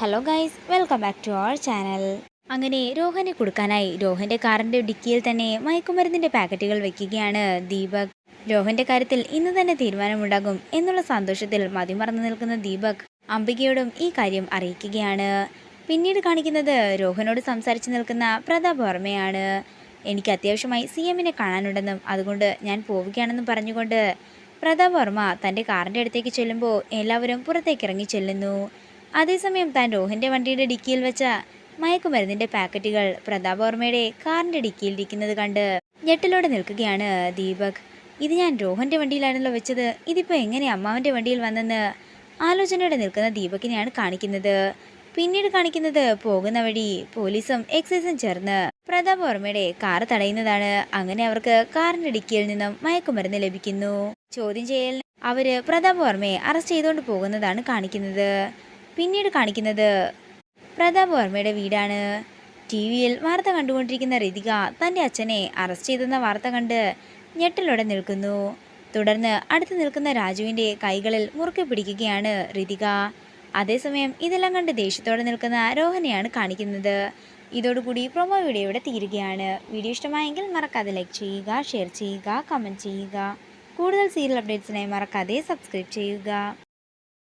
Hello guys, welcome back to our channel. അങ്ങനെ രോഹനെ കൊടുക്കാനായി രോഹന്റെ കാറിന്റെ ഡിക്കിയിൽ തന്നെ മയക്കുമരുന്നിന്റെ പാക്കറ്റുകൾ വെക്കുകയാണ് ദീപക്. രോഹന്റെ കാര്യത്തിൽ ഇന്ന് തന്നെ തീരുമാനമുണ്ടാകും എന്നുള്ള സന്തോഷത്തിൽ മതിമറന്നു നിൽക്കുന്ന ദീപക് അംബികയോടും ഈ കാര്യം അറിയിക്കുകയാണ്. പിന്നീട് കാണിക്കുന്നത് രോഹനോട് സംസാരിച്ചു നിൽക്കുന്ന പ്രതാപ് വർമ്മയാണ്. എനിക്ക് അത്യാവശ്യമായി CMനെ കാണാനുണ്ടെന്നും അതുകൊണ്ട് ഞാൻ പോവുകയാണെന്നും പറഞ്ഞുകൊണ്ട് പ്രതാപ് വർമ്മ തൻ്റെ കാറിൻ്റെ അടുത്തേക്ക് ചെല്ലുമ്പോൾ എല്ലാവരും പുറത്തേക്ക് ഇറങ്ങി ചെല്ലുന്നു. അതേസമയം താൻ രോഹന്റെ വണ്ടിയുടെ ഡിക്കിയിൽ വെച്ച മയക്കുമരുന്നിന്റെ പാക്കറ്റുകൾ പ്രതാപ് വർമ്മയുടെ കാറിന്റെ ഡിക്കിയിൽ ഇരിക്കുന്നത് കണ്ട് ഞെട്ടലോടെ നിൽക്കുകയാണ് ദീപക്. ഇത് ഞാൻ രോഹന്റെ വണ്ടിയിലാണല്ലോ വെച്ചത്, ഇതിപ്പോൾ എങ്ങനെ അമ്മാവന്റെ വണ്ടിയിൽ വന്നെന്ന് ആലോചനയോടെ നിൽക്കുന്ന ദീപകിനെയാണ് കാണിക്കുന്നത്. പിന്നീട് കാണിക്കുന്നത് പോകുന്ന വഴി പോലീസും എക്സൈസും ചേർന്ന് പ്രതാപ് വർമ്മയുടെ കാർ തടയുന്നതാണ്. അങ്ങനെ അവർക്ക് കാറിന്റെ ഡിക്കിയിൽ നിന്നും മയക്കുമരുന്ന് ലഭിക്കുന്നു. ചോദ്യം ചെയ്യലിന് അവര് പ്രതാപ് വർമ്മയെ അറസ്റ്റ് ചെയ്തുകൊണ്ട് പോകുന്നതാണ് കാണിക്കുന്നത്. പിന്നീട് കാണിക്കുന്നത് പ്രതാപ് വർമ്മയുടെ വീടാണ്. TV-യിൽ വാർത്ത കണ്ടുകൊണ്ടിരിക്കുന്ന ഋതിക തൻ്റെ അച്ഛനെ അറസ്റ്റ് ചെയ്തെന്ന വാർത്ത കണ്ട് ഞെട്ടലോടെ നിൽക്കുന്നു. തുടർന്ന് അടുത്ത് നിൽക്കുന്ന രാജുവിൻ്റെ കൈകളിൽ മുറുക്കെ പിടിക്കുകയാണ് ഋതിക. അതേസമയം ഇതെല്ലാം കണ്ട് ദേഷ്യത്തോടെ നിൽക്കുന്ന രോഹനെയാണ് കാണിക്കുന്നത്. ഇതോടുകൂടി പ്രൊമോ വീഡിയോ ഇവിടെ തീരുകയാണ്. വീഡിയോ ഇഷ്ടമായെങ്കിൽ മറക്കാതെ ലൈക്ക് ചെയ്യുക, ഷെയർ ചെയ്യുക, കമൻറ്റ് ചെയ്യുക. കൂടുതൽ സീരിയൽ അപ്ഡേറ്റ്സിനായി മറക്കാതെ സബ്സ്ക്രൈബ് ചെയ്യുക.